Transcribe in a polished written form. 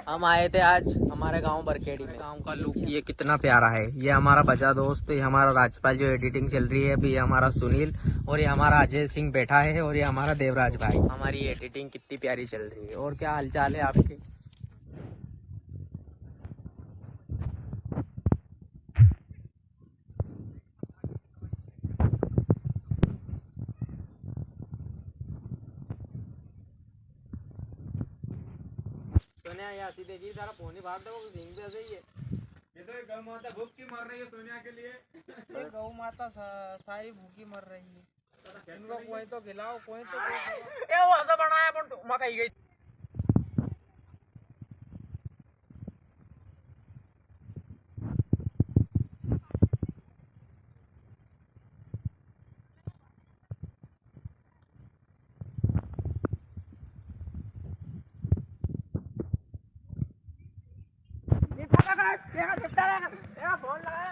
हम आए थे आज हमारे गांव बरखेड़ी में। गांव का लुक ये कितना प्यारा है। ये हमारा बजा दोस्त, ये हमारा राजपाल जो एडिटिंग चल रही है अभी, ये हमारा सुनील और ये हमारा अजय सिंह बैठा है और ये हमारा देवराज भाई। हमारी एडिटिंग कितनी प्यारी चल रही है। और क्या हालचाल है आपके? सोनिया यहाँ सी देखिए तारा पोनी बाहर देखो सिंह भी ऐसे ही है। ये तो गौ माता भूखी मर रही है सोनिया के लिए। ये गौ माता सारी भूखी मर रही है। इनको कोई तो खिलाओ, कोई तो ए वो ऐसा बनाया पर मकाई गई। फोन लगाया